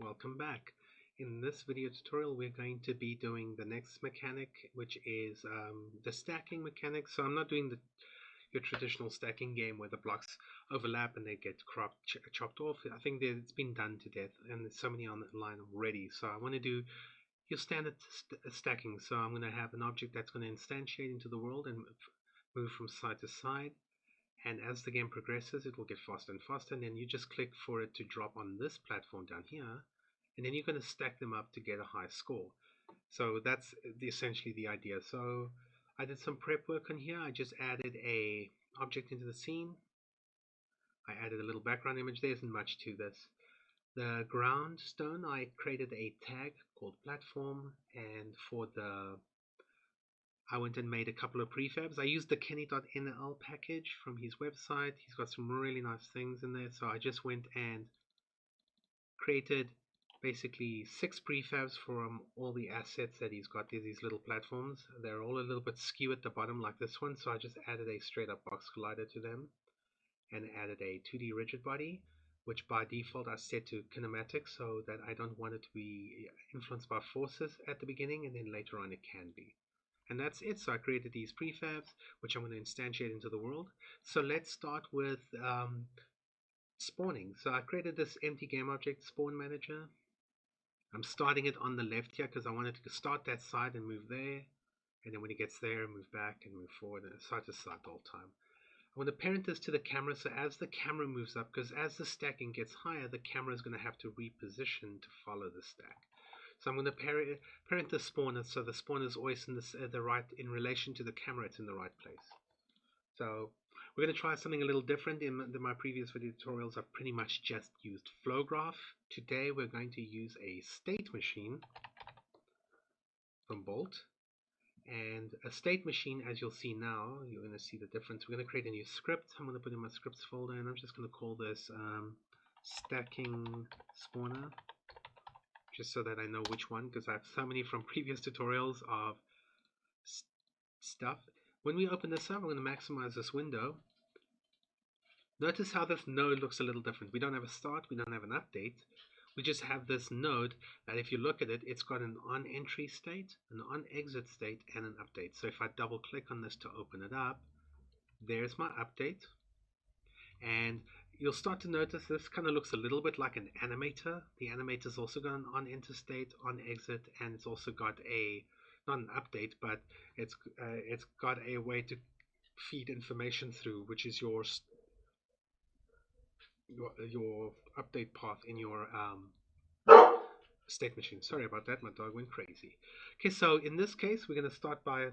Welcome back. In this video tutorial we're going to be doing the next mechanic, which is the stacking mechanic. So I'm not doing your traditional stacking game where the blocks overlap and they get chopped off. I think that it's been done to death and there's so many online already. So I want to do your standard stacking. So I'm going to have an object that's going to instantiate into the world and move from side to side. And as the game progresses, it will get faster and faster, and then you just click for it to drop on this platform down here, and then you're going to stack them up to get a high score. So that's essentially the idea. So I did some prep work on here. I just added a object into the scene. I added a little background image. There isn't much to this. The ground stone, I created a tag called platform, and for the I went and made a couple of prefabs. I used the Kenny.nl package from his website. He's got some really nice things in there. So I just went and created basically 6 prefabs from all the assets that he's got. There's these little platforms. They're all a little bit skew at the bottom like this one. So I just added a straight up box collider to them and added a 2D rigid body, which by default I set to kinematic so that I don't want it to be influenced by forces at the beginning, and then later on it can be. And that's it. So I created these prefabs, which I'm going to instantiate into the world. So let's start with spawning. So I created this empty game object, spawn manager. I'm starting it on the left here because I wanted to start that side and move there. And then when it gets there, move back and move forward and side to side the whole time. I want to parent this to the camera, so as the camera moves up, because as the stacking gets higher, the camera is going to have to reposition to follow the stack. So I'm going to parent the spawner, so the spawner is always in in relation to the camera, it's in the right place. So we're going to try something a little different. In my previous video tutorials, I've pretty much just used Flowgraph. Today we're going to use a state machine from Bolt. And a state machine, as you'll see now, you're going to see the difference. We're going to create a new script. I'm going to put in my scripts folder, and I'm just going to call this stacking spawner, just so that I know which one, because I have so many from previous tutorials of stuff. When we open this up, I'm going to maximize this window. Notice how this node looks a little different. We don't have a start, we don't have an update. We just have this node that if you look at it, it's got an on entry state, an on exit state, and an update. So if I double click on this to open it up, there's my update. And you'll start to notice this kind of looks a little bit like an animator. The animator's also got an on enter state, on exit, and it's also got a, not an update, but it's got a way to feed information through, which is your update path in your state machine. Sorry about that, my dog went crazy. Okay, so in this case, we're going to start by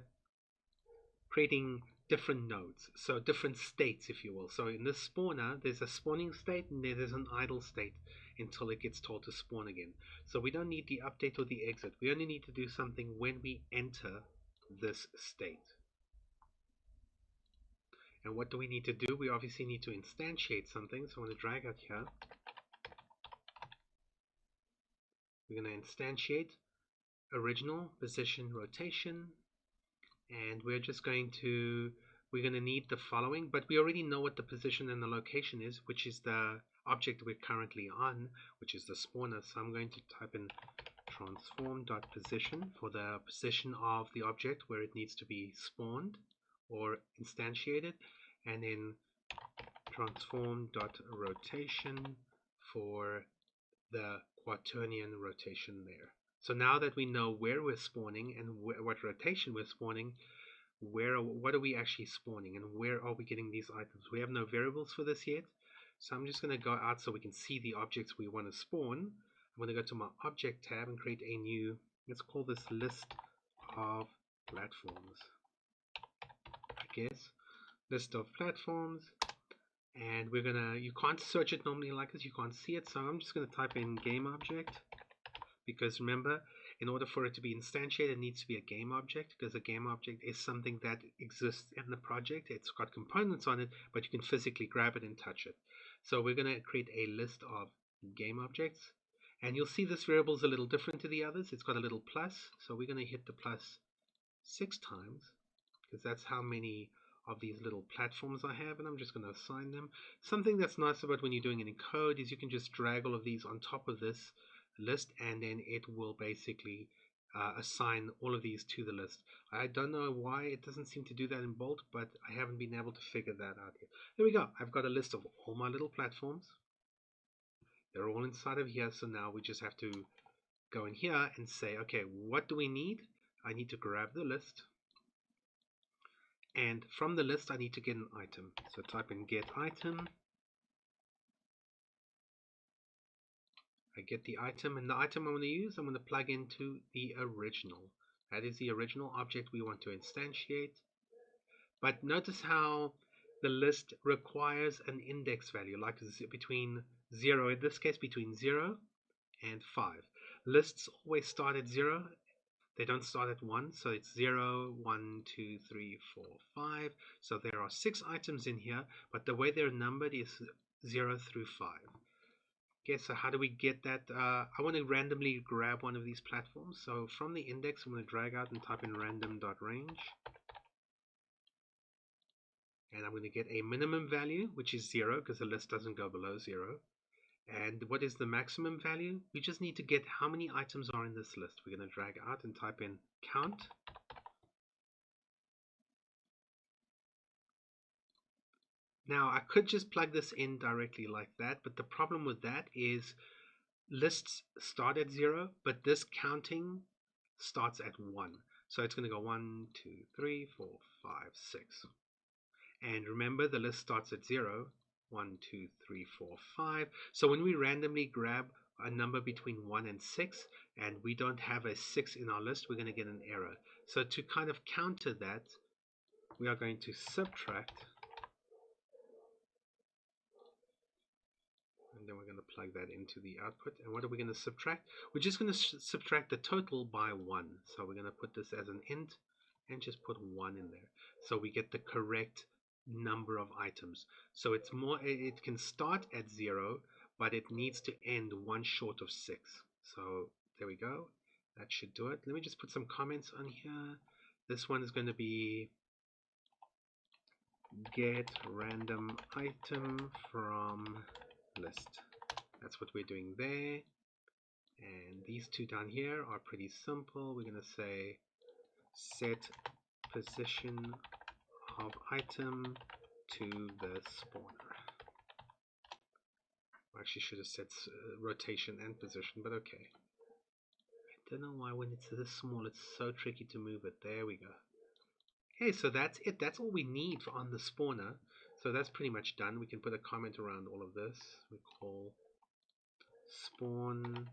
creating different nodes, so different states, if you will. So in this spawner, there's a spawning state and there's an idle state until it gets told to spawn again. So we don't need the update or the exit. We only need to do something when we enter this state. And what do we need to do? We obviously need to instantiate something. So I'm going to drag out here. We're going to instantiate original position rotation, and we're going to need the following, but we already know what the position and the location is, which is the object we're currently on, which is the spawner. So I'm going to type in transform.position for the position of the object where it needs to be spawned or instantiated, and then transform.rotation for the quaternion rotation there. So now that we know where we're spawning and what rotation we're spawning, what are we actually spawning and where are we getting these items? We have no variables for this yet, so I'm just going to go out so we can see the objects we want to spawn. I'm going to go to my object tab and create a new, let's call this list of platforms, I guess. List of platforms. And we're gonna, you can't search it normally like this, you can't see it, so I'm just gonna type in game object, because remember, in order for it to be instantiated, it needs to be a game object, because a game object is something that exists in the project. It's got components on it, but you can physically grab it and touch it. So we're gonna create a list of game objects, and you'll see this variable is a little different to the others. It's got a little plus, so we're gonna hit the plus 6 times, because that's how many of these little platforms I have, and I'm just going to assign them. Something that's nice about when you're doing it in code is you can just drag all of these on top of this list, and then it will basically assign all of these to the list. I don't know why it doesn't seem to do that in Bolt, but I haven't been able to figure that out yet. There we go. I've got a list of all my little platforms. They're all inside of here, so now we just have to go in here and say, okay, what do we need? I need to grab the list, and from the list I need to get an item. So type in get item. I get the item, and the item I'm going to use, I'm going to plug into the original. That is the original object we want to instantiate. But notice how the list requires an index value, like between 0, in this case between 0 and 5. Lists always start at 0. They don't start at 1, so it's 0, 1, 2, 3, 4, 5. So there are 6 items in here, but the way they're numbered is 0 through 5. Okay, so how do we get that? I want to randomly grab one of these platforms. So from the index, I'm going to drag out and type in random.range. And I'm going to get a minimum value, which is 0, because the list doesn't go below 0. And what is the maximum value? We just need to get how many items are in this list. We're going to drag out and type in count. Now, I could just plug this in directly like that, but the problem with that is lists start at 0, but this counting starts at 1. So it's going to go 1, 2, 3, 4, 5, 6. And remember, the list starts at 0, 1, 2, 3, 4, 5. So when we randomly grab a number between 1 and 6, and we don't have a 6 in our list, we're going to get an error. So to kind of counter that, we are going to subtract, and then we're going to plug that into the output. And what are we going to subtract? We're just going to subtract the total by 1. So we're going to put this as an int and just put 1 in there. So we get the correct number of items. So it's more, it can start at 0, but it needs to end 1 short of 6. So there we go. That should do it. Let me just put some comments on here. This one is going to be get random item from list. That's what we're doing there. And these two down here are pretty simple. We're going to say set position of item to the spawner. I actually should have said rotation and position, but okay. I don't know why when it's this small it's so tricky to move it. There we go. Okay, so that's it. That's all we need on the spawner. So that's pretty much done. We can put a comment around all of this. We call spawn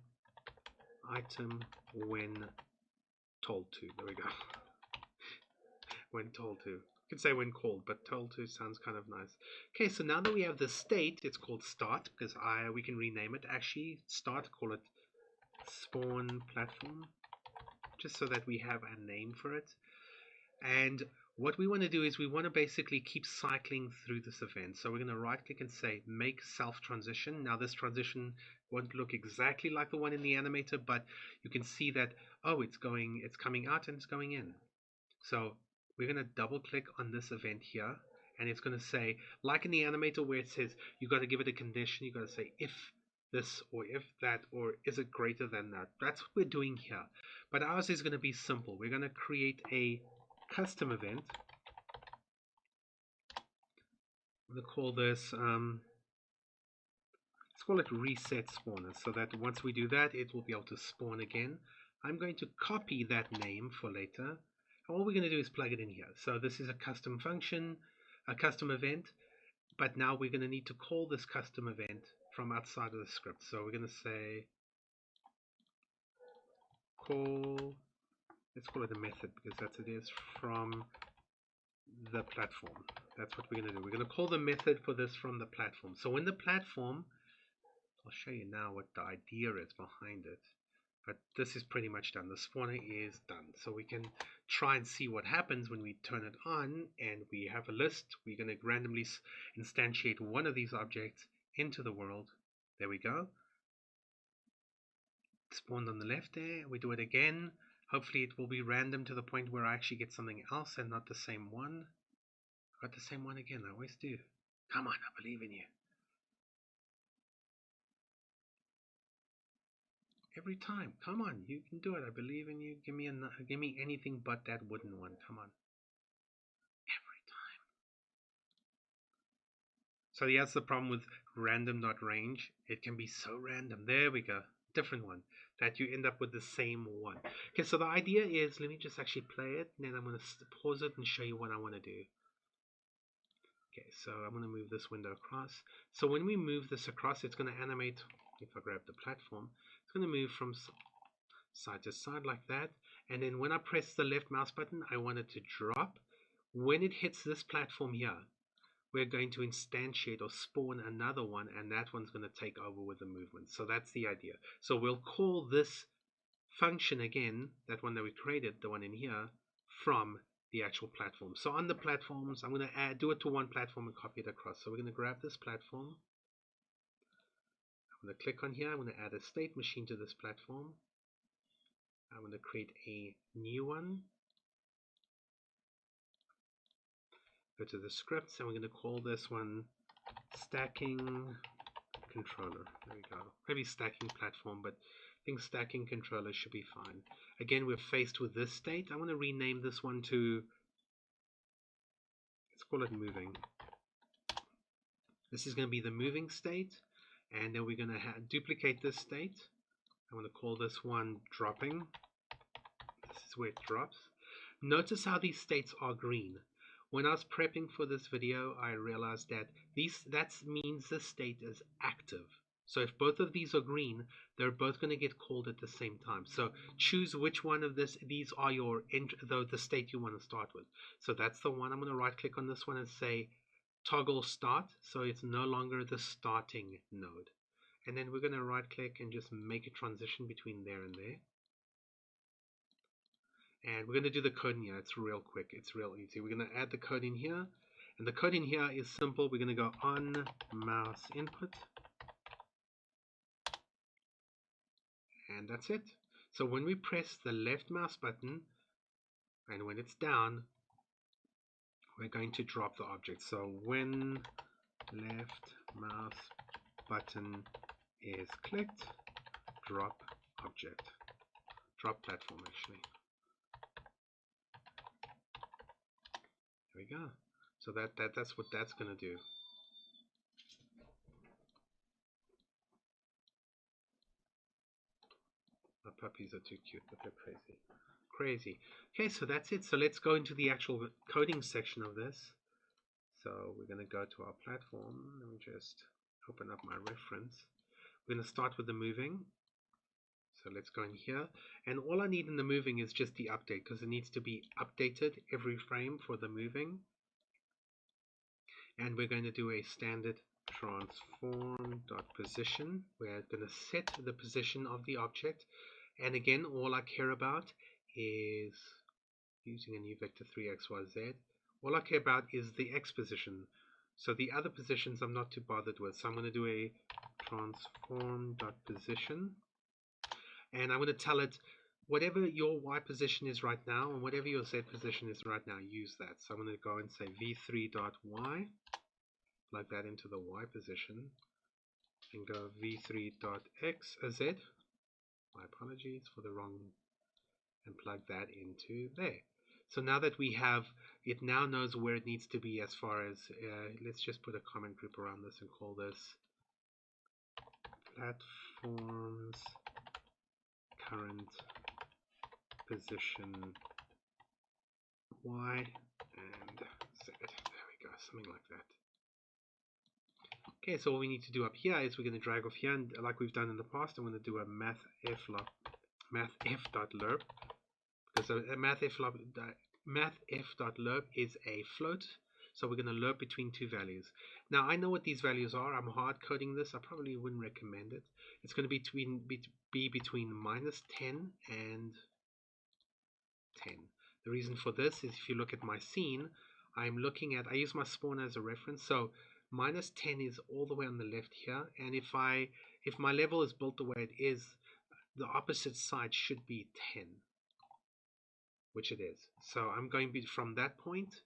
item when told to. There we go. When told to. You could say when called, but told to sounds kind of nice. Okay, so now that we have the state, it's called start, because we can rename it. Actually, start, call it spawn platform, just so that we have a name for it. And what we want to do is we want to basically keep cycling through this event. So we're going to right click and say make self transition. Now this transition won't look exactly like the one in the animator, but you can see that, oh, it's coming out and it's going in. So we're going to double click on this event here, and it's going to say, like in the animator where it says you got to give it a condition, you got to say if this or if that, or is it greater than that. That's what we're doing here. But ours is going to be simple. We're going to create a custom event. I'm going to call this, let's call it reset spawner, so that once we do that, it will be able to spawn again. I'm going to copy that name for later. All we're going to do is plug it in here. So this is a custom function, a custom event, but now we're going to need to call this custom event from outside of the script. So we're going to say call, let's call it a method because that's it is, from the platform. That's what we're going to do. We're going to call the method for this from the platform. So in the platform, I'll show you now what the idea is behind it. But this is pretty much done. The spawner is done. So we can try and see what happens when we turn it on and we have a list. We're going to randomly instantiate one of these objects into the world. There we go. Spawned on the left there. We do it again. Hopefully it will be random to the point where I actually get something else and not the same one. I got the same one again. I always do. Come on, I believe in you. Every time. Come on, you can do it. I believe in you. Give me anything but that wooden one. Come on. Every time. So that's the problem with random.range. It can be so random. There we go. Different one. That you end up with the same one. Okay, so the idea is, let me just actually play it, and then I'm going to pause it and show you what I want to do. Okay, so I'm going to move this window across. So when we move this across, it's going to animate, if I grab the platform, it's going to move from side to side like that. And then when I press the left mouse button, I want it to drop. When it hits this platform here, we're going to instantiate or spawn another one, and that one's going to take over with the movement. So that's the idea. So we'll call this function again, that one that we created, the one in here, from the actual platform. So on the platforms, I'm going to do it to one platform and copy it across. So we're going to grab this platform. I'm going to click on here. I'm going to add a state machine to this platform. I'm going to create a new one. Go to the scripts, and we're going to call this one stacking controller. There we go. Maybe stacking platform, but I think stacking controller should be fine. Again, we're faced with this state. I want to rename this one to, let's call it moving. This is going to be the moving state, and then we're going to duplicate this state. I want to call this one dropping. This is where it drops. Notice how these states are green. When I was prepping for this video, I realized that that means the state is active. So if both of these are green, they're both going to get called at the same time. So choose which one of these are the state you want to start with. So that's the one. I'm going to right click on this one and say toggle start. So it's no longer the starting node. And then we're going to right click and just make a transition between there and there. And we're going to do the code in here. It's real quick. It's real easy. We're going to add the code in here. And the code in here is simple. We're going to go on mouse input. And that's it. So when we press the left mouse button, and when it's down, we're going to drop the object. So when left mouse button is clicked, drop object. Drop platform, actually. There we go. So that's what that's going to do. The puppies are too cute, but they're crazy. Crazy. Okay, so that's it. So let's go into the actual coding section of this. So we're going to go to our platform. Let me just open up my reference. We're going to start with the moving. So let's go in here. And all I need in the moving is just the update, because it needs to be updated every frame for the moving. And we're going to do a standard transform.position. We're going to set the position of the object. And again, all I care about is using a new vector 3xyz. All I care about is the x position. So the other positions I'm not too bothered with. So I'm going to do a transform.position. And I'm going to tell it whatever your y position is right now and whatever your z position is right now, use that. So I'm going to go and say v3.y, plug that into the y position, and go v3.z. My apologies for the wrong, and plug that into there. So now that we have, it now knows where it needs to be as far as, let's just put a comment group around this and call this platforms current position y and z. There we go, something like that. Okay, so all we need to do up here is we're going to drag off here, and like we've done in the past, I'm going to do a mathf.lerp, because a mathf.lerp is a float, so we're going to lerp between two values. Now I know what these values are. I'm hard coding this. I probably wouldn't recommend it. It's going to be between minus 10 and 10. The reason for this is if you look at my scene, I use my spawn as a reference. So minus 10 is all the way on the left here, and if my level is built the way it is, the opposite side should be 10, which it is. So I'm going from that point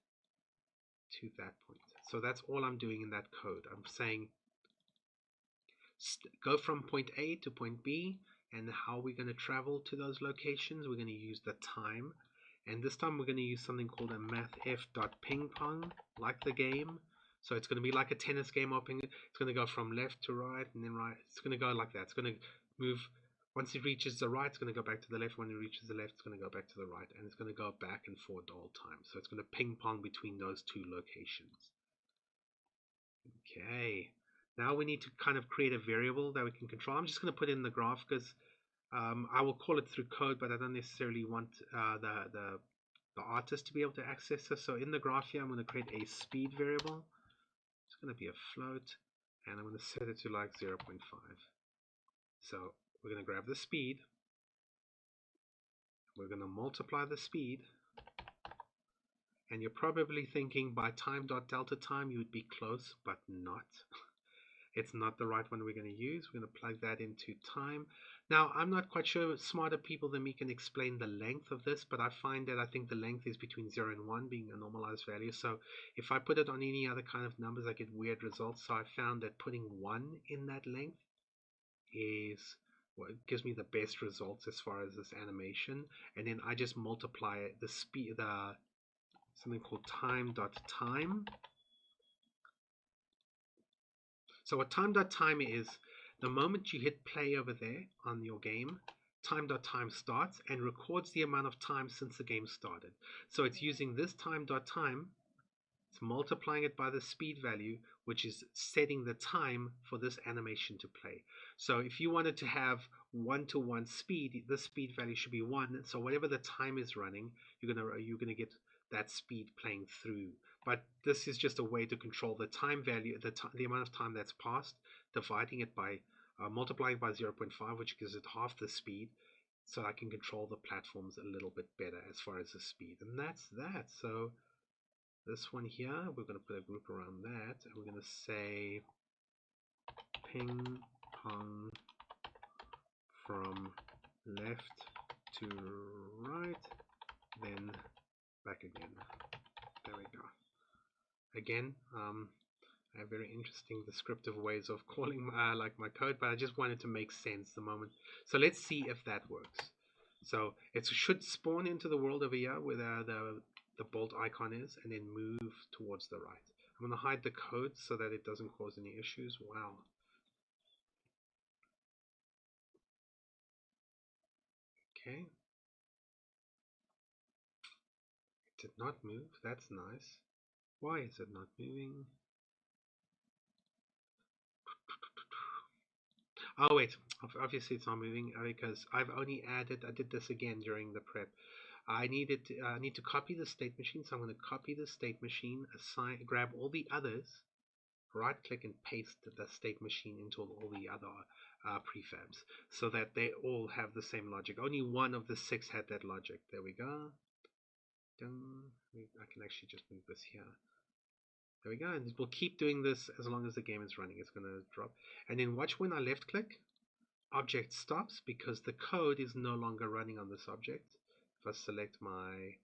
to that point. So that's all I'm doing in that code. I'm saying go from point A to point B, and how we're going to travel to those locations. We're going to use the time, and this time we're going to use something called a mathf.pingpong, like the game. So it's going to be like a tennis game. It's going to go from left to right and then right. It's going to go like that. It's going to move. Once it reaches the right, it's going to go back to the left. When it reaches the left, it's going to go back to the right, and it's going to go back and forth the whole time. So it's going to ping pong between those two locations. Okay, now we need to kind of create a variable that we can control. I'm just going to put in the graph because I will call it through code, but I don't necessarily want the artist to be able to access this. So in the graph here, I'm going to create a speed variable. It's going to be a float, and I'm going to set it to like 0.5. So we're going to grab the speed. We're going to multiply the speed. And you're probably thinking by time.delta time you would be close, but not. It's not the right one we're going to use. We're going to plug that into time. Now, I'm not quite sure smarter people than me can explain the length of this, but I find that I think the length is between 0 and 1 being a normalized value. So if I put it on any other kind of numbers, I get weird results. So I found that putting 1 in that length is what gives me the best results as far as this animation. And then I just multiply the speed, something called time.time. So what time.time is, the moment you hit play over there on your game, time.time starts and records the amount of time since the game started. So it's using this time.time, it's multiplying it by the speed value, which is setting the time for this animation to play. So if you wanted to have 1-to-1 speed, the speed value should be 1. So whatever the time is running, you're gonna get that speed playing through. But this is just a way to control the time value, the amount of time that's passed, dividing it by multiplying by 0.5, which gives it half the speed, so I can control the platforms a little bit better as far as the speed. And that's that. So this one here, we're going to put a group around that, and we're going to say ping pong from left to right, then back again. There we go. Again, I have very interesting descriptive ways of calling my code, but I just wanted to make sense the moment. So let's see if that works. So it should spawn into the world over here where the bolt icon is, and then move towards the right. I'm going to hide the code so that it doesn't cause any issues. Wow. Okay. It did not move. That's nice. Why is it not moving? Oh wait, obviously it's not moving because I did this again during the prep. I need to copy the state machine, so I'm going to copy the state machine, grab all the others, right click and paste the state machine into all the other prefabs so that they all have the same logic. Only one of the 6 had that logic. There we go. Done. I can actually just move this here. There we go, and we'll keep doing this as long as the game is running. It's going to drop. And then watch when I left click, object stops because the code is no longer running on this object. If I select my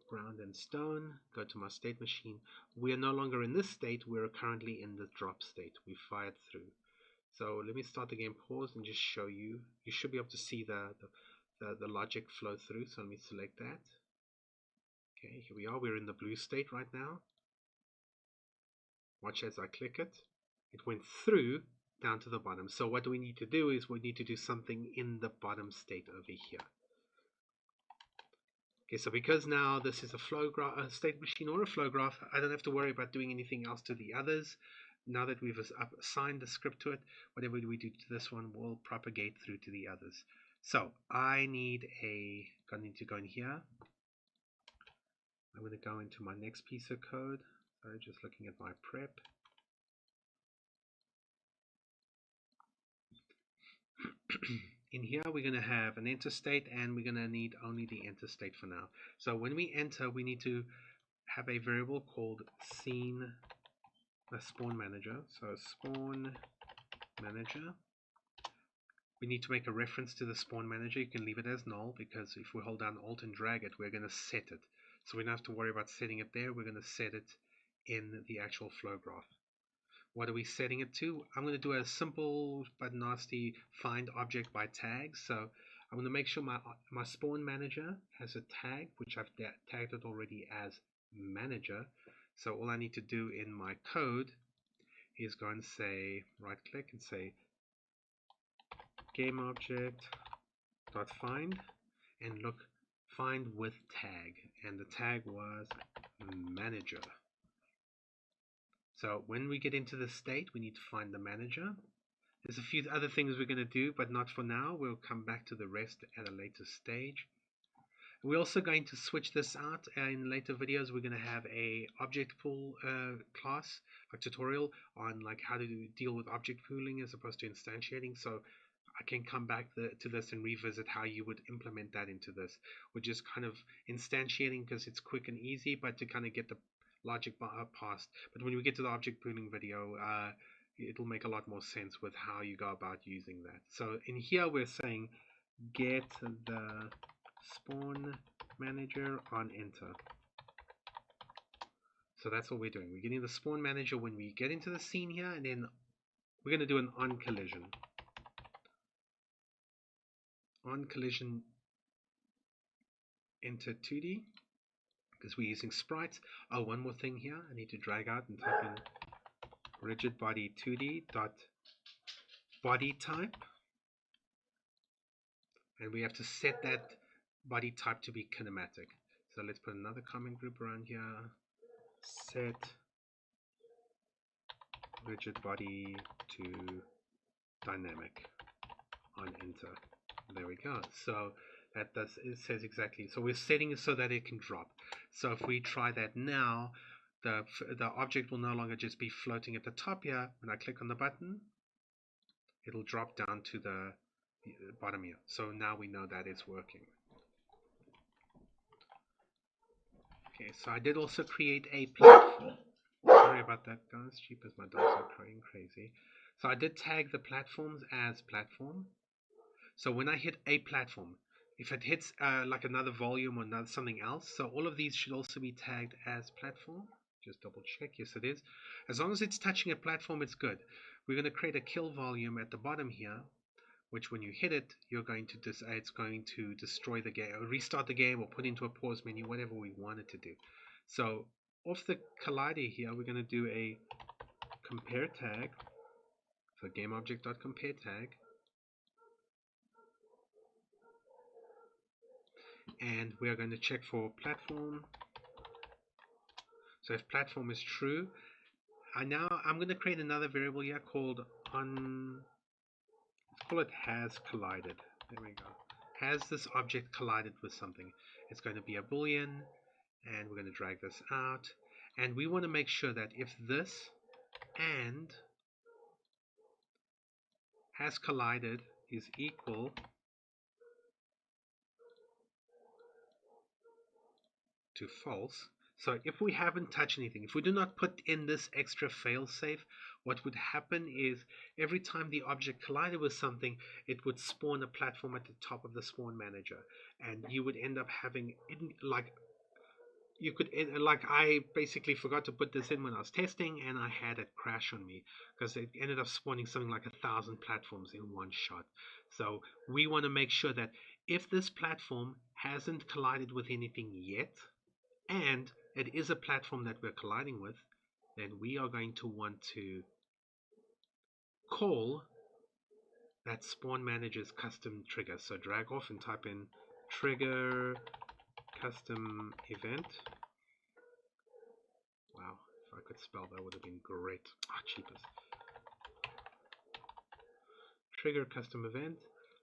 ground and stone, go to my state machine, we are no longer in this state, we're currently in the drop state. We fired through. So let me start the game, pause, and just show you. You should be able to see the logic flow through. So let me select that. Okay, here we are. We're in the blue state right now. Watch as I click it. It went through down to the bottom. So what we need to do is we need to do something in the bottom state over here. Okay, so because now this is a flow graph, a state machine or a flow graph, I don't have to worry about doing anything else to the others. Now that we've assigned the script to it, whatever we do to this one will propagate through to the others. So I need to go in here. I'm going to go into my next piece of code. Sorry, just looking at my prep. In here we're going to have an enter state, and we're going to need only the enter state for now. So when we enter, we need to have a variable called scene spawn manager. So spawn manager. We need to make a reference to the spawn manager. You can leave it as null because if we hold down Alt and drag it, we're going to set it. So we don't have to worry about setting it there. We're going to set it in the actual flow graph. What are we setting it to? I'm going to do a simple but nasty find object by tag. So I'm going to make sure my spawn manager has a tag, which I've tagged it already as manager. So all I need to do in my code is go and say, right click and say game object dot find, and look, find with tag, and the tag was manager. So when we get into the state, we need to find the manager. There's a few other things we're going to do, but not for now. We'll come back to the rest at a later stage. We're also going to switch this out in later videos. We're going to have a object pool class, a tutorial on like how to deal with object pooling as opposed to instantiating. So I can come back to this and revisit how you would implement that into this. We're just kind of instantiating because it's quick and easy, but to kind of get the logic past. But when we get to the object pooling video, it'll make a lot more sense with how you go about using that. So in here we're saying get the spawn manager on enter. So that's what we're doing. We're getting the spawn manager when we get into the scene here, and then we're going to do an on collision. On collision enter 2D because we're using sprites. Oh, one more thing here. I need to drag out and type in rigid body 2D dot body type, and we have to set that body type to be kinematic. So let's put another comment group around here. Set rigid body to dynamic on enter. There we go. So that does, it says exactly. So we're setting it so that it can drop. So if we try that now, the object will no longer just be floating at the top here. When I click on the button, it'll drop down to the bottom here. So now we know that it's working. Okay, so I did also create a platform. Sorry about that, guys. Cheap as my dogs are crying crazy. So I did tag the platforms as platform. So when I hit a platform, if it hits like another volume or another something else, so all of these should also be tagged as platform. Just double check. Yes, it is. As long as it's touching a platform, it's good. We're going to create a kill volume at the bottom here, which when you hit it, you're going to it's going to destroy the game, or restart the game, or put into a pause menu, whatever we want it to do. So off the collider here, we're going to do a compare tag. So gameObject.compare tag. And we are going to check for platform. So if platform is true, I'm going to create another variable here called let's call it has collided. There we go. Has this object collided with something? It's going to be a boolean, and we're going to drag this out. And we want to make sure that if this and has collided is equal to false. So if we haven't touched anything, if we do not put in this extra failsafe, what would happen is every time the object collided with something, it would spawn a platform at the top of the spawn manager, and you would end up having I basically forgot to put this in when I was testing, and I had it crash on me because it ended up spawning something like 1,000 platforms in one shot. So we want to make sure that if this platform hasn't collided with anything yet, and it is a platform that we're colliding with, then we are going to want to call that spawn manager's custom trigger. So drag off and type in trigger custom event. Wow, if I could spell, that would have been great. Cheapest. Trigger custom event.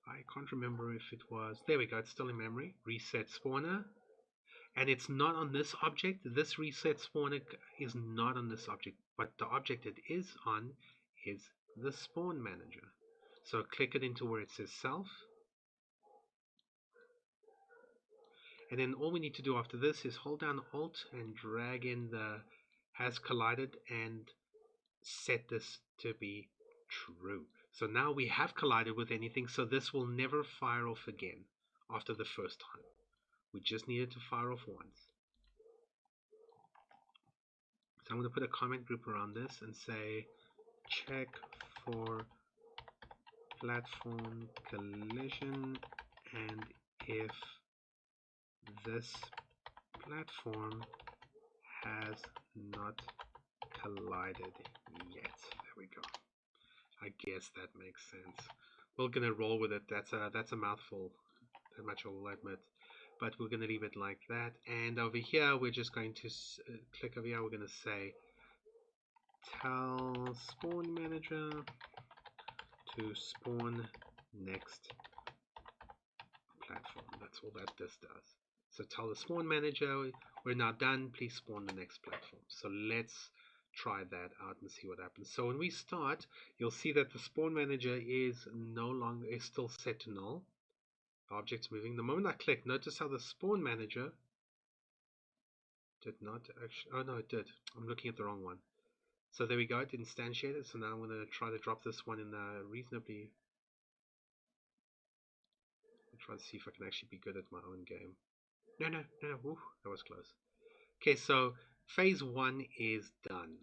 I can't remember if it was, there we go, it's still in memory. Reset spawner. And it's not on this object. This reset spawner is not on this object, but the object it is on is the spawn manager. So click it into where it says self. And then all we need to do after this is hold down Alt and drag in the has collided and set this to be true. So now we have collided with anything, so this will never fire off again after the first time. We just needed to fire off once. So I'm going to put a comment group around this and say check for platform collision, and if this platform has not collided yet. There we go. I guess that makes sense. We're gonna roll with it. That's a mouthful. That much I will admit. But we're gonna leave it like that. And over here, we're just going to click over here. We're gonna say tell spawn manager to spawn next platform. That's all that this does. So tell the spawn manager we're now done. Please spawn the next platform. So let's try that out and see what happens. So when we start, you'll see that the spawn manager is still set to null. Objects moving. The moment I click, notice how the spawn manager did not actually. Oh no, it did. I'm looking at the wrong one. So there we go. It instantiated. So now I'm going to try to drop this one in reasonably. I'll try to see if I can actually be good at my own game. No. Ooh, that was close. Okay, so phase 1 is done.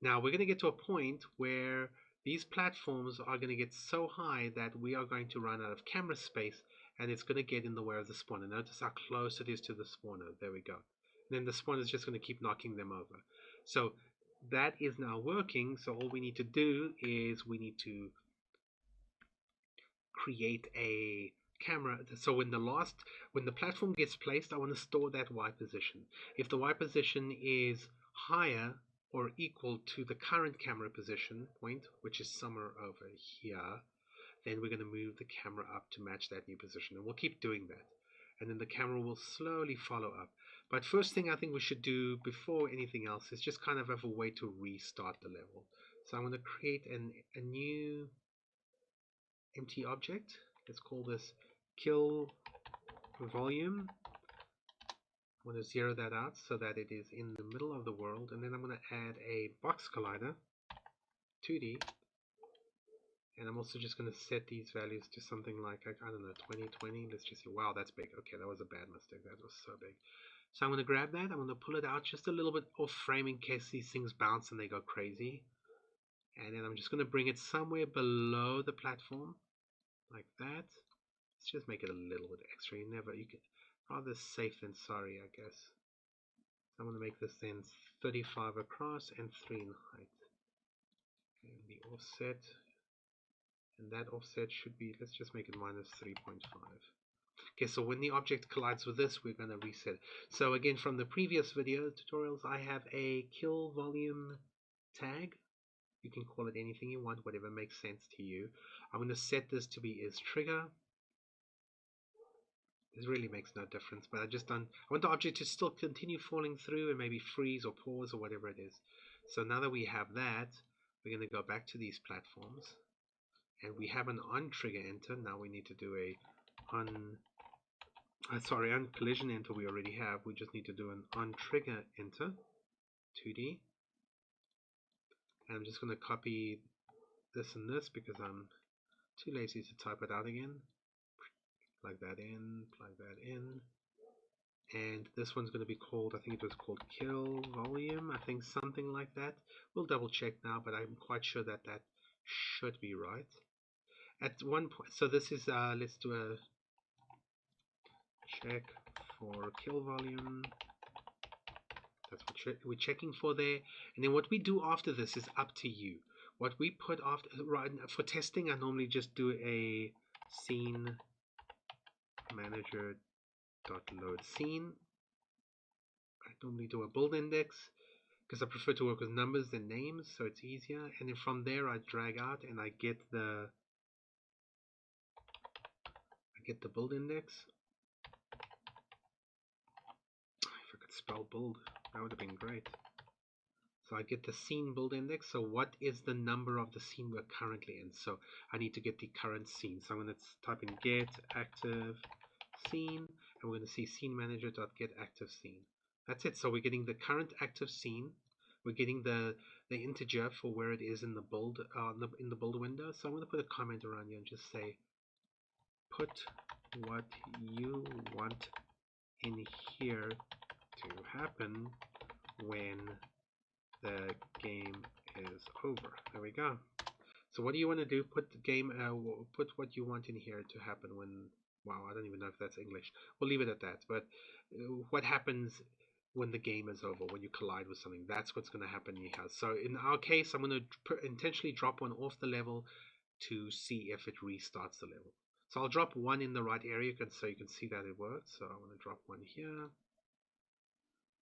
Now we're going to get to a point where these platforms are going to get so high that we are going to run out of camera space, and it's going to get in the way of the spawner. Notice how close it is to the spawner. There we go. And then the spawner is just going to keep knocking them over. So that is now working. So all we need to do is we need to create a camera. So when the platform gets placed, I want to store that Y position. If the Y position is higher or equal to the current camera position point, which is somewhere over here, then we're going to move the camera up to match that new position, and we'll keep doing that, and then the camera will slowly follow up. But first thing I think we should do before anything else is just kind of have a way to restart the level. So I'm going to create a new empty object. Let's call this kill volume. I'm going to zero that out so that it is in the middle of the world, and then I'm going to add a box collider 2D. And I'm also just going to set these values to something like, I don't know, 2020. Let's just see. Wow, that's big. Okay, that was a bad mistake. That was so big. So I'm going to grab that. I'm going to pull it out just a little bit off frame in case these things bounce and they go crazy. And then I'm just going to bring it somewhere below the platform, like that. Let's just make it a little bit extra. You can rather safe than sorry, I guess. So I'm going to make this then 35 across and 3 in height. And the offset. And that offset should be, let's just make it minus 3.5. Okay, so when the object collides with this, we're going to reset. So again, from the previous video tutorials, I have a kill volume tag. You can call it anything you want, whatever makes sense to you. I'm going to set this to be is trigger. This really makes no difference, but I want the object to still continue falling through and maybe freeze or pause or whatever it is. So now that we have that, we're going to go back to these platforms. And we have an on trigger enter. Now we need to do a on collision enter. We already have. We just need to do an on trigger enter 2D. And I'm just going to copy this and this because I'm too lazy to type it out again. Plug that in, plug that in. And this one's going to be called, I think it was called kill volume. I think something like that. We'll double check now, but I'm quite sure that that should be right. At one point, so this is, let's do a check for kill volume. That's what we're checking for there. And then what we do after this is up to you. What we put after, right, for testing, I normally just do a scene manager dot load scene. I normally do a build index because I prefer to work with numbers than names, so it's easier. And then from there, I drag out and I get the build index. If I could spell build, that would have been great. So I get the scene build index. So what is the number of the scene we're currently in? So I need to get the current scene. So I'm going to type in get active scene, and we're going to see scene manager dot get active scene. That's it. So we're getting the current active scene. We're getting the integer for where it is in the build in the build window. So I'm going to put a comment around here and just say put what you want in here to happen when the game is over. There we go. So what do you want to do? Put the game, put what you want in here to happen when, wow, I don't even know if that's English. We'll leave it at that. But what happens when the game is over, when you collide with something? That's what's going to happen here. So in our case, I'm going to intentionally drop one off the level to see if it restarts the level. So I'll drop one in the right area so you can see that it works. So I'm going to drop one here.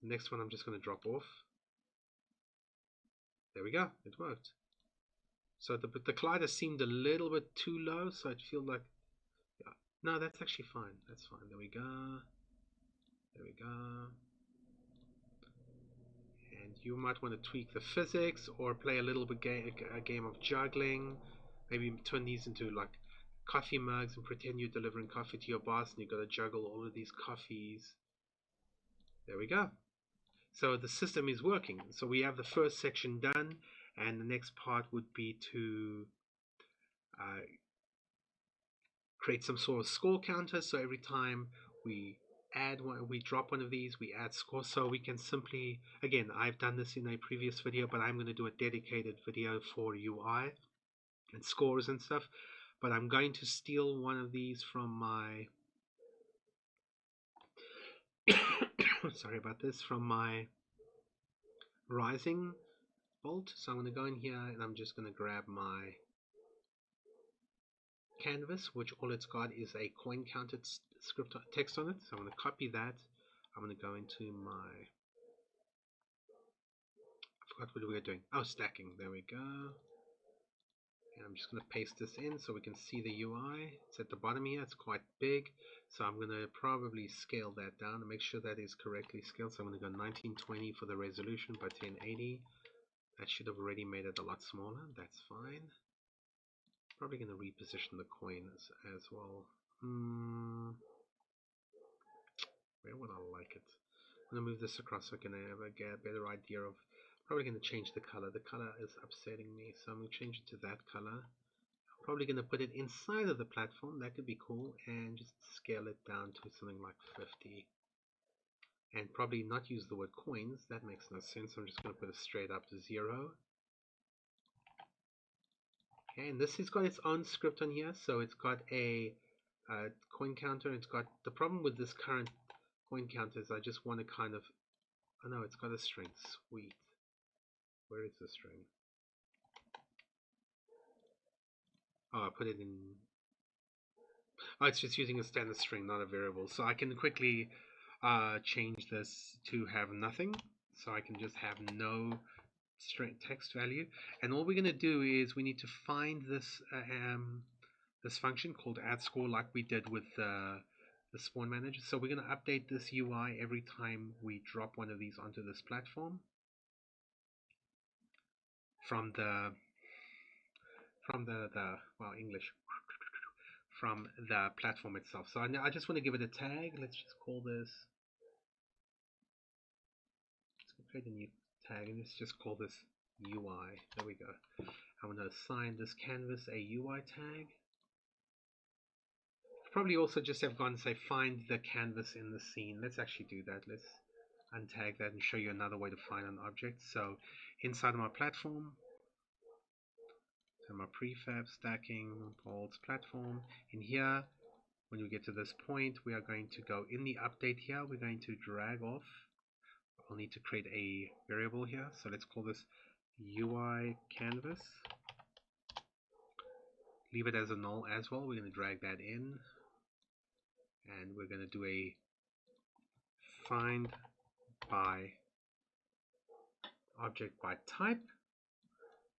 The next one I'm just going to drop off. There we go. It worked. So the collider seemed a little bit too low, so I'd feel like, yeah. No, that's actually fine. That's fine. There we go. There we go. And you might want to tweak the physics or play a little bit a game of juggling. Maybe turn these into like coffee mugs and pretend you're delivering coffee to your boss and you've got to juggle all of these coffees. There we go. So the system is working. So we have the first section done, and the next part would be to create some sort of score counter. So every time we drop one of these, we add score. So we can simply, again, I've done this in a previous video, but I'm going to do a dedicated video for UI and scores and stuff. But I'm going to steal one of these from my sorry about this, from my Rising Bolt. So I'm going to go in here and I'm just going to grab my canvas, which all it's got is a coin counted script text on it. So I'm going to copy that. I'm going to go into my, I forgot what we were doing. Oh, stacking. There we go. And I'm just going to paste this in so we can see the UI. It's at the bottom here. It's quite big. So I'm going to probably scale that down to make sure that is correctly scaled. So I'm going to go 1920 for the resolution by 1080. That should have already made it a lot smaller. That's fine. Probably going to reposition the coins as well. Where would I like it? I'm going to move this across so I can have a better idea of. Probably going to change the color. The color is upsetting me, so I'm going to change it to that color. I'm probably going to put it inside of the platform. That could be cool, and just scale it down to something like 50. And probably not use the word coins. That makes no sense. I'm just going to put it straight up to 0. Okay, and this has got its own script on here. So it's got a coin counter. It's got the problem with this current coin counter is I just want to kind of. Oh no, it's got a string. Sweet. Where is the string? Oh, I put it in. Oh, it's just using a standard string, not a variable. So I can quickly change this to have nothing. So I can just have no string text value. And all we're going to do is we need to find this this function called add score, like we did with the spawn manager. So we're going to update this UI every time we drop one of these onto this platform from the well, English, from the platform itself. So I just want to give it a tag. Let's just call this, let's create a new tag and let's just call this UI. There we go. I'm going to assign this canvas a UI tag. Probably also just have gone and say find the canvas in the scene. Let's actually do that. Let's untag that and show you another way to find an object. So inside of my platform, so my prefab stacking bolts platform, in here, when we get to this point, we are going to go in the update here. We're going to drag off. I'll need to create a variable here. So let's call this UI canvas. Leave it as a null as well. We're going to drag that in. And we're going to do a find by object by type.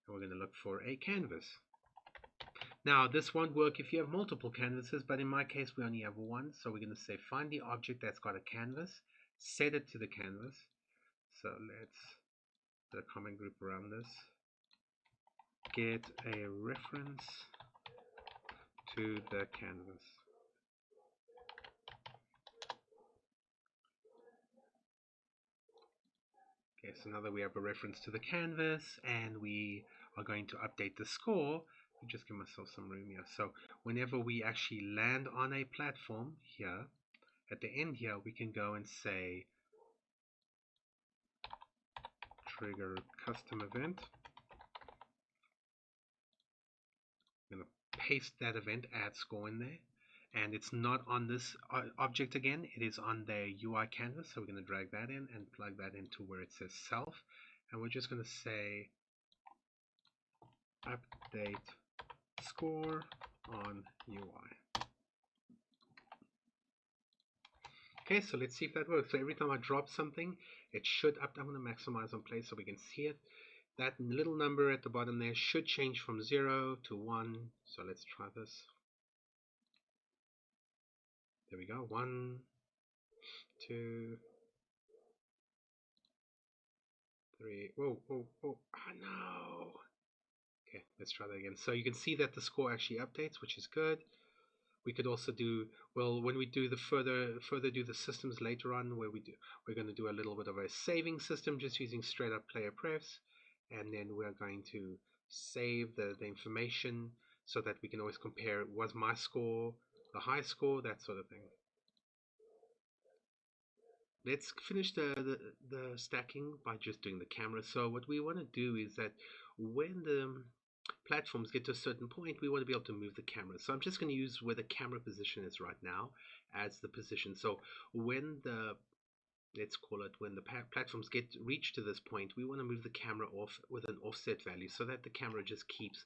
And we're going to look for a canvas. Now, this won't work if you have multiple canvases, but in my case, we only have one. So we're going to say find the object that's got a canvas, set it to the canvas. So let's put a comment group around this. Get a reference to the canvas. Okay, so now that we have a reference to the canvas and we are going to update the score, I'll just give myself some room here. So whenever we actually land on a platform here, at the end here, we can go and say trigger custom event paste that event add score in there. And it's not on this object again, it is on the UI canvas. So we're going to drag that in and plug that into where it says self. And we're just going to say update score on UI. Okay, so let's see if that works. So every time I drop something, it should up. I'm going to maximize on play so we can see it. That little number at the bottom there should change from 0 to 1. So let's try this. There we go. 1, 2, 3. Whoa, whoa, whoa. Oh, no. Okay, let's try that again. So you can see that the score actually updates, which is good. We could also do, well, when we do the further do the systems later on, where we're going to do a little bit of a saving system just using straight up player prefs, and then we're going to save the information so that we can always compare, was my score the high score, that sort of thing. Let's finish the stacking by just doing the camera. So what we want to do is that when the platforms get to a certain point, we want to be able to move the camera. So I'm just going to use where the camera position is right now as the position. So when the, let's call it, when the platforms reach to this point, we want to move the camera off with an offset value so that the camera just keeps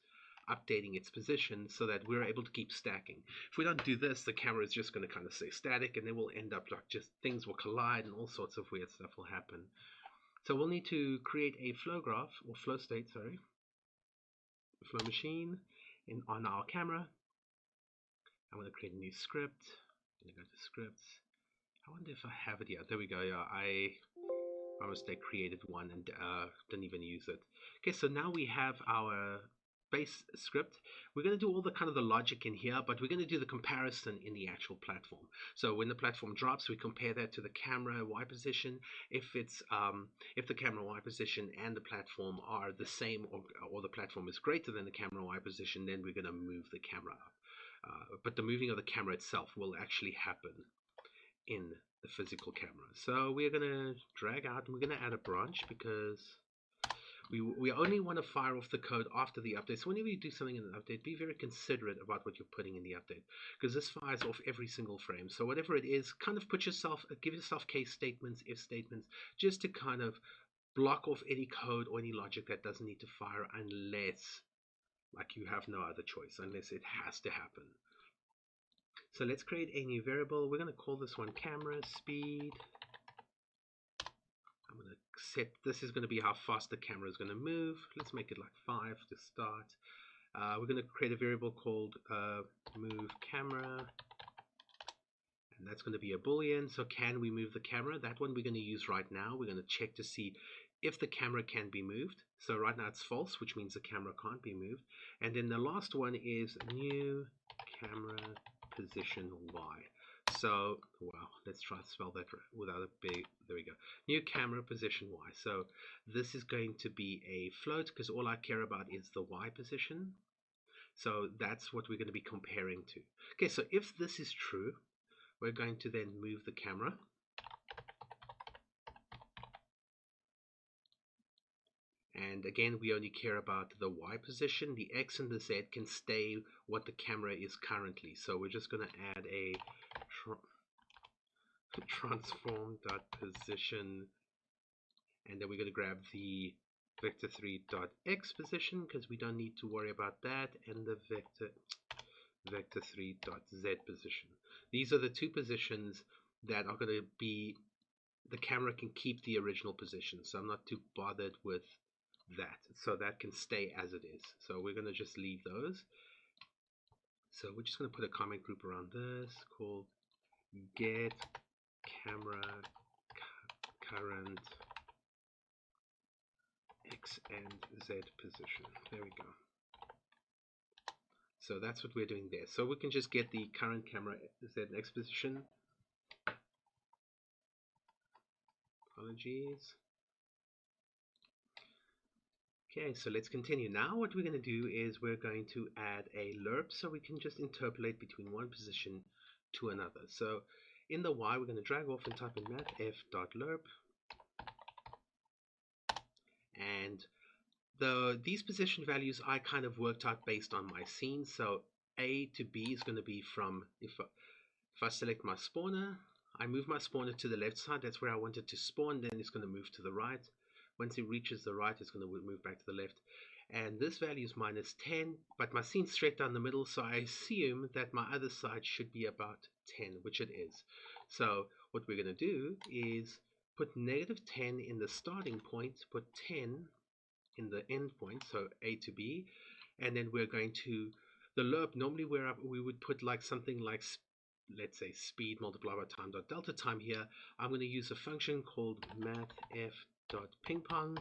updating its position so that we're able to keep stacking. If we don't do this, the camera is just going to kind of stay static, and then we'll end up like just things will collide and all sorts of weird stuff will happen. So we'll need to create a flow graph, or flow state, sorry, flow machine on our camera. I'm going to create a new script. I'm going to go to scripts. I wonder if I have it here. There we go. Yeah, I mistake created one and didn't even use it. Okay, so now we have our base script. We're going to do all the kind of the logic in here, but we're going to do the comparison in the actual platform. So when the platform drops, we compare that to the camera Y position. If it's if the camera Y position and the platform are the same, or the platform is greater than the camera Y position, then we're going to move the camera up. But the moving of the camera itself will actually happen in the physical camera. So we're going to drag out, and we're going to add a branch because we only want to fire off the code after the update. So whenever you do something in an update, be very considerate about what you're putting in the update, because this fires off every single frame. So whatever it is, kind of give yourself case statements, if statements, just to kind of block off any code or any logic that doesn't need to fire unless, like, you have no other choice, unless it has to happen. So let's create a new variable. We're going to call this one camera speed. I'm going to set, this is going to be how fast the camera is going to move. Let's make it like 5 to start. We're going to create a variable called move camera, and that's going to be a boolean. So can we move the camera? That one we're going to use right now. We're going to check to see if the camera can be moved. So right now it's false, which means the camera can't be moved. And then the last one is new camera position Y. So, wow, let's try to spell that without a big, there we go. New camera position Y. So this is going to be a float because all I care about is the Y position. So that's what we're going to be comparing to. Okay, so if this is true, we're going to then move the camera. And again, we only care about the Y position. The X and the Z can stay what the camera is currently. So we're just going to add a transform.position, and then we're going to grab the vector3.x position because we don't need to worry about that, and the vector3.z position. These are the two positions that are going to be, the camera can keep the original position, so I'm not too bothered with that, so that can stay as it is. So we're going to just leave those. So we're just going to put a comment group around this called get camera current X and Z position. There we go. So that's what we're doing there. So we can just get the current camera Z and X position. Apologies. Okay, so let's continue. Now what we're going to do is we're going to add a lerp, so we can just interpolate between one position to another. So in the Y, we're going to drag off and type in mathf.lerp, and these position values I kind of worked out based on my scene. So A to B is going to be from, if I select my spawner, I move my spawner to the left side, that's where I want it to spawn, then it's going to move to the right. Once it reaches the right, it's going to move back to the left. And this value is minus 10, but my scene's straight down the middle, so I assume that my other side should be about 10, which it is. So what we're going to do is put negative 10 in the starting point, put 10 in the end point, so A to B, and then we're going to, the lerp, normally we would put like something like, let's say, speed multiplied by time dot delta time here. I'm going to use a function called mathf.pingpong,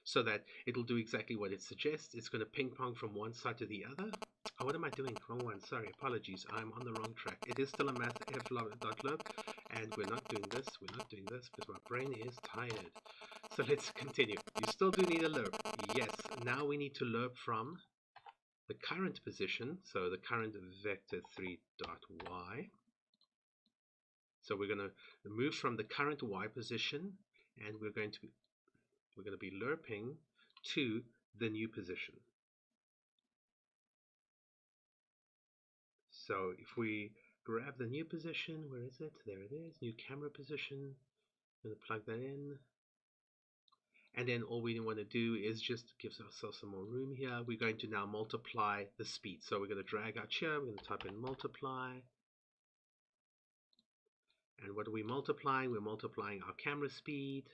so that it'll do exactly what it suggests. It's going to ping pong from one side to the other. Oh, what am I doing? Wrong one. Sorry, apologies. I'm on the wrong track. It is still a mathf.lerp, and we're not doing this. We're not doing this because my brain is tired. So let's continue. You still do need a lerp. Yes. Now we need to lerp from the current position. So the current vector 3.y. So we're going to move from the current y position, and we're going to be lerping to the new position. So if we grab the new position, where is it? There it is, new camera position. I'm going to plug that in. And then all we want to do is just give ourselves some more room here. We're going to now multiply the speed. So we're going to drag our chair, we're going to type in multiply. And what are we multiplying? We're multiplying our camera speed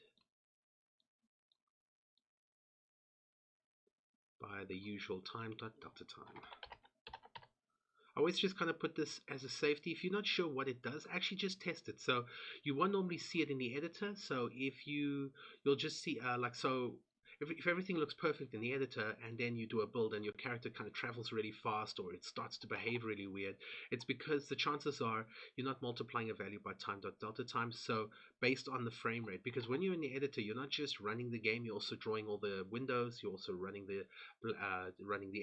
by the usual time dot delta time. I always just kind of put this as a safety. If you're not sure what it does, actually just test it. So you won't normally see it in the editor. So if you'll just see if everything looks perfect in the editor and then you do a build and your character kind of travels really fast or it starts to behave really weird, it's because the chances are you're not multiplying a value by time dot delta time, so based on the frame rate. Because when you're in the editor, you're not just running the game, you're also drawing all the windows, you're also running the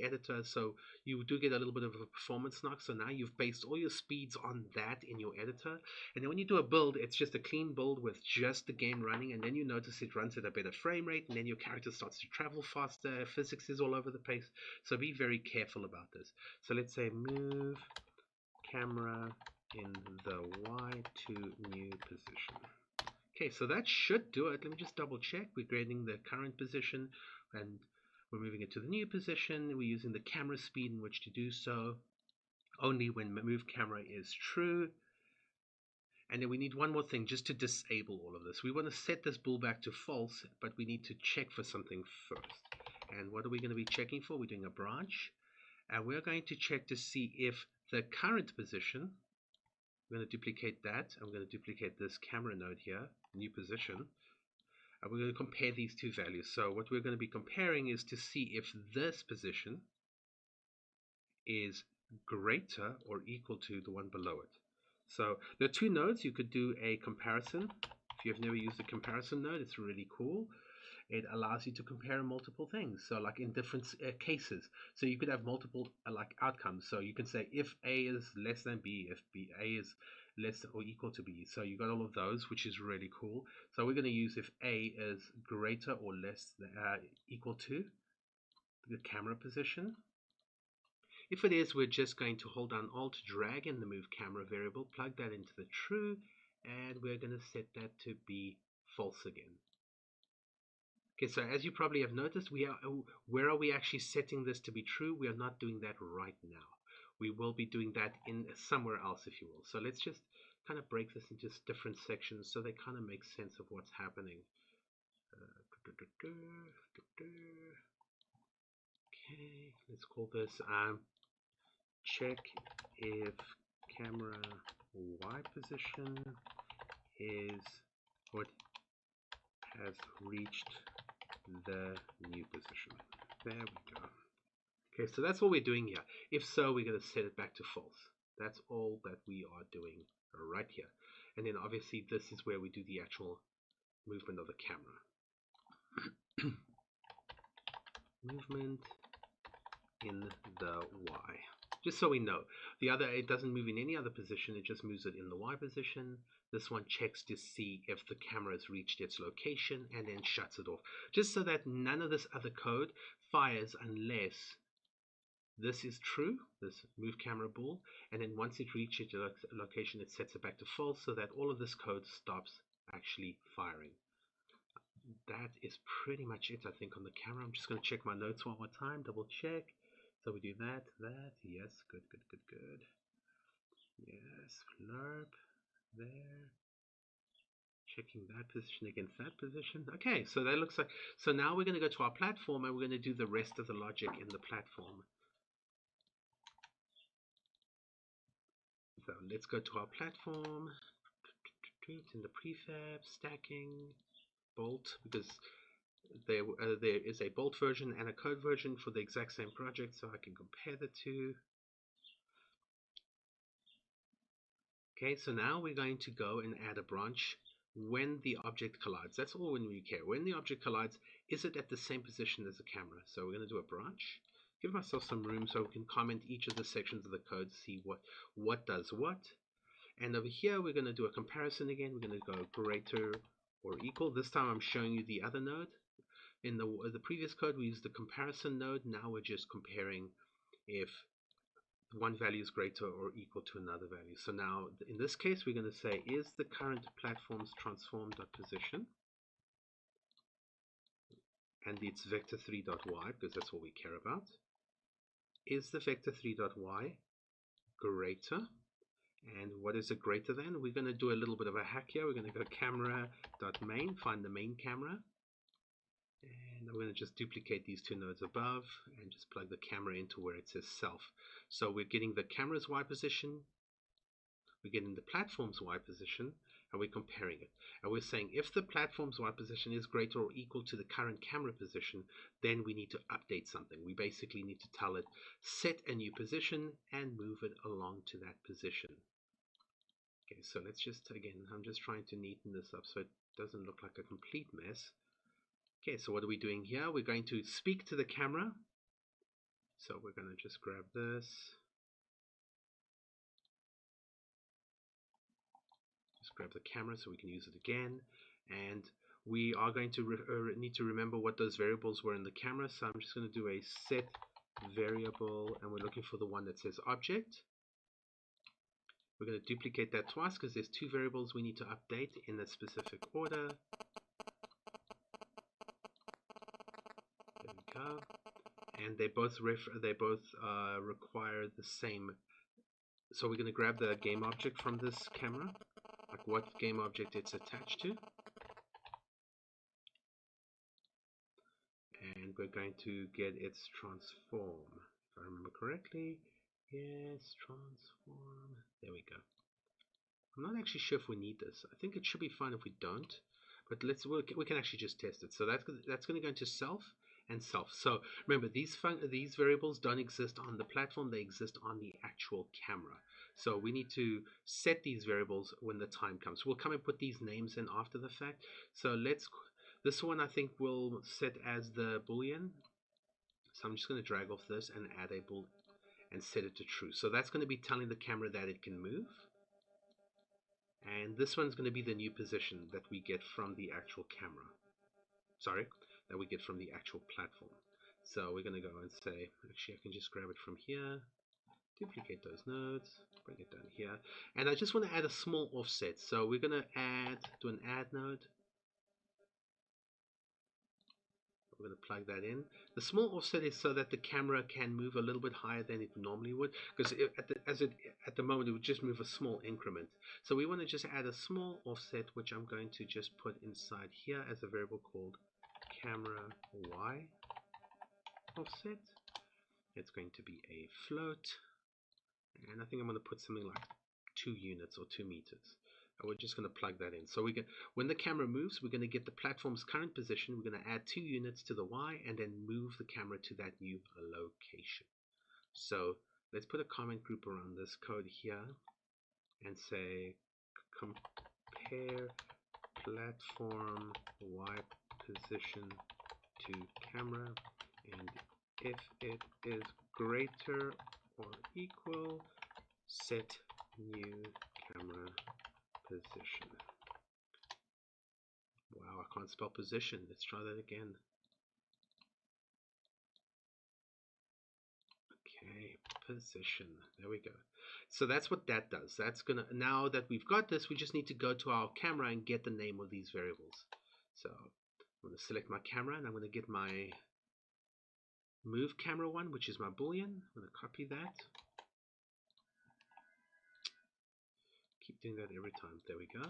editor, so you do get a little bit of a performance knock. So now you've based all your speeds on that in your editor, and then when you do a build, it's just a clean build with just the game running, and then you notice it runs at a better frame rate, and then your character starts to travel faster, physics is all over the place. So be very careful about this. So let's say move camera in the Y to new position. Okay, so that should do it. Let me just double check. We're grading the current position and we're moving it to the new position. We're using the camera speed in which to do so, only when move camera is true. And then we need one more thing just to disable all of this. We want to set this bool back to false, but we need to check for something first. And what are we going to be checking for? We're doing a branch, and we're going to check to see if the current position, I'm going to duplicate that. I'm going to duplicate this camera node here, new position, and we're going to compare these two values. So what we're going to be comparing is to see if this position is greater or equal to the one below it. So there are two nodes. You could do a comparison. If you've never used a comparison node, it's really cool. It allows you to compare multiple things, so like in different cases. So you could have multiple like outcomes. So you can say if A is less than B, if A is less or equal to B. So you got all of those, which is really cool. So we're going to use if A is greater or less than, equal to the camera position. If it is, we're just going to hold down Alt, drag in the move camera variable, plug that into the true, and we're going to set that to be false again. Okay, so as you probably have noticed, where are we actually setting this to be true? We are not doing that right now. We will be doing that in somewhere else, if you will. So let's just kind of break this into different sections so they kind of make sense of what's happening. Okay, let's call this check if camera Y position is what has reached the new position. There we go. Okay, so that's what we're doing here. If so, we're going to set it back to false. That's all that we are doing right here. And then obviously this is where we do the actual movement of the camera. Movement in the Y. Just so we know. The other, it doesn't move in any other position, it just moves it in the Y position. This one checks to see if the camera has reached its location and then shuts it off. Just so that none of this other code fires unless this is true, this move camera ball, and then once it reaches a location, it sets it back to false so that all of this code stops actually firing. That is pretty much it, I think, on the camera. I'm just going to check my notes one more time, double check. So we do that, yes, good. Yes, flurp, there. Checking that position against that position. Okay, so that looks like, so now we're going to go to our platform and we're going to do the rest of the logic in the platform. So let's go to our platform. It's in the prefab, stacking, bolt, because there is a bolt version and a code version for the exact same project, so I can compare the two. Okay, so now we're going to go and add a branch when the object collides. That's all when we care. When the object collides, is it at the same position as the camera? So we're going to do a branch. Give myself some room so we can comment each of the sections of the code, see what does what. And over here, we're going to do a comparison again. We're going to go greater or equal. This time I'm showing you the other node. In the previous code, we used the comparison node. Now we're just comparing if one value is greater or equal to another value. So now, in this case, we're going to say, is the current platform's transform.position, and it's vector3.y, because that's what we care about. Is the vector3.y greater? And what is it greater than? We're going to do a little bit of a hack here. We're going to go camera.main, find the main camera. And I'm going to just duplicate these two nodes above and just plug the camera into where it says self. So we're getting the camera's Y position, we're getting the platform's Y position, and we're comparing it. And we're saying if the platform's Y position is greater or equal to the current camera position, then we need to update something. We basically need to tell it, set a new position and move it along to that position. Okay, so let's just, again, I'm just trying to neaten this up so it doesn't look like a complete mess. Okay, so what are we doing here? We're going to speak to the camera. So we're going to just grab this. Just grab the camera so we can use it again. And we are going to need to remember what those variables were in the camera. So I'm just going to do a set variable, and we're looking for the one that says object. We're going to duplicate that twice because there's two variables we need to update in a specific order. There we go. And they both require the same. So we're going to grab the game object from this camera, like what game object it's attached to, and we're going to get its transform, if I remember correctly. Yes, transform. There we go. I'm not actually sure if we need this. I think it should be fine if we don't, but we can actually just test it. So that's going to go into self and self. So remember, these variables don't exist on the platform, they exist on the actual camera. So we need to set these variables when the time comes. We'll come and put these names in after the fact. So this one I think we'll set as the boolean. So I'm just going to drag off this and add a bool and set it to true. So that's going to be telling the camera that it can move. And this one's going to be the new position that we get from the actual camera. Sorry, that we get from the actual platform. So we're going to go and say, actually I can just grab it from here, duplicate those nodes, bring it down here, and I just want to add a small offset. So we're going to do an add node. We're going to plug that in. The small offset is so that the camera can move a little bit higher than it normally would, because at the moment it would just move a small increment. So we want to just add a small offset, which I'm going to just put inside here as a variable called camera Y offset. It's going to be a float, and I think I'm going to put something like 2 units or 2 meters. And we're just going to plug that in. So when the camera moves, we're going to get the platform's current position. We're going to add 2 units to the Y and then move the camera to that new location. So let's put a comment group around this code here and say compare platform Y position to camera, and if it is greater or equal, set new camera position. Wow, I can't spell position. Let's try that again. Okay, position. There we go. So that's what that does. That's gonna, now that we've got this, we just need to go to our camera and get the name of these variables. So I'm going to select my camera and I'm going to get my move camera one, which is my boolean. I'm going to copy that. Keep doing that every time. There we go.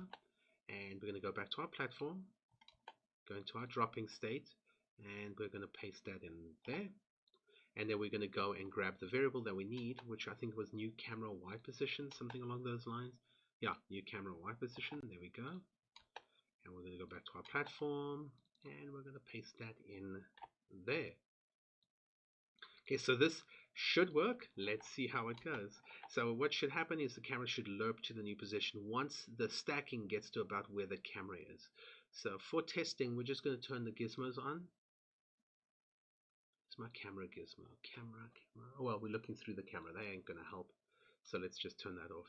And we're going to go back to our platform, go into our dropping state, and we're going to paste that in there. And then we're going to go and grab the variable that we need, which I think was new camera Y position, something along those lines. Yeah, new camera Y position. There we go. And we're going to go back to our platform, and we're going to paste that in there. Okay, so this should work. Let's see how it goes. So what should happen is the camera should lerp to the new position once the stacking gets to about where the camera is. So for testing, we're just going to turn the gizmos on. It's my camera gizmo. Camera. Oh, well, we're looking through the camera. They ain't going to help. So let's just turn that off.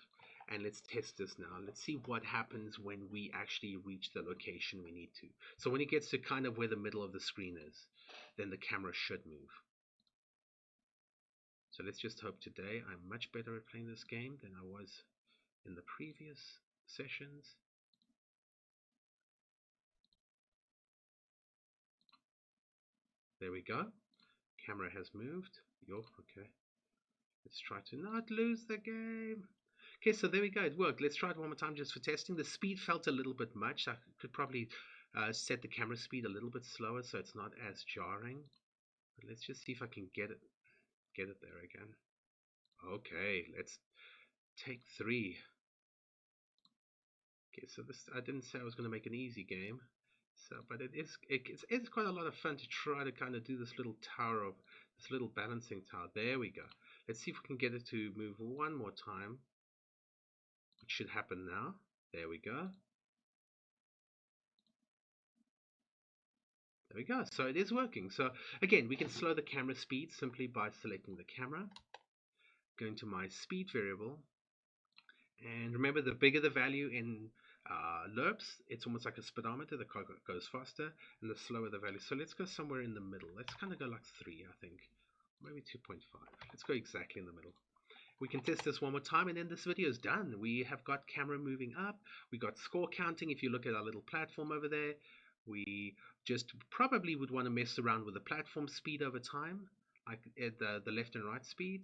And let's test this now. Let's see what happens when we actually reach the location we need to. So when it gets to kind of where the middle of the screen is, then the camera should move. So let's just hope today I'm much better at playing this game than I was in the previous sessions. There we go. Camera has moved. Okay. Let's try to not lose the game. Okay, so there we go. It worked. Let's try it one more time just for testing. The speed felt a little bit much. I could probably set the camera speed a little bit slower so it's not as jarring. But let's just see if I can get it there again. Okay, let's take 3. Okay, so this, I didn't say I was going to make an easy game. So, but it's quite a lot of fun to try to kind of do this little tower of this little balancing tower. There we go. Let's see if we can get it to move one more time. It should happen now. There we go. There we go. So it is working. So again, we can slow the camera speed simply by selecting the camera, going to my speed variable, and remember, the bigger the value in lerps, it's almost like a speedometer. The car goes faster, and the slower the value. So let's go somewhere in the middle. Let's kind of go like 3, I think. Maybe 2.5. Let's go exactly in the middle. We can test this one more time, and then this video is done. We have got camera moving up. We got score counting. If you look at our little platform over there, we just probably would want to mess around with the platform speed over time, like the left and right speed.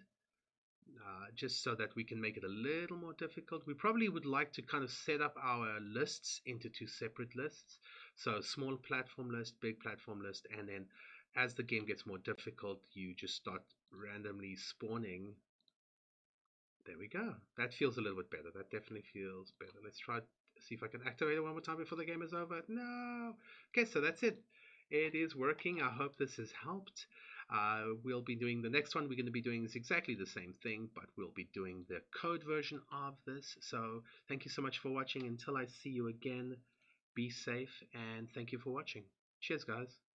Just so that we can make it a little more difficult. We probably would like to kind of set up our lists into 2 separate lists. So small platform list, big platform list, and then as the game gets more difficult, you just start randomly spawning. There we go. That feels a little bit better. That definitely feels better. Let's try, see if I can activate it one more time before the game is over. No! Okay, so that's it. It is working. I hope this has helped. We'll be doing the next one. We're going to be doing is exactly the same thing, but we'll be doing the code version of this. So thank you so much for watching. Until I see you again, be safe, and thank you for watching. Cheers, guys.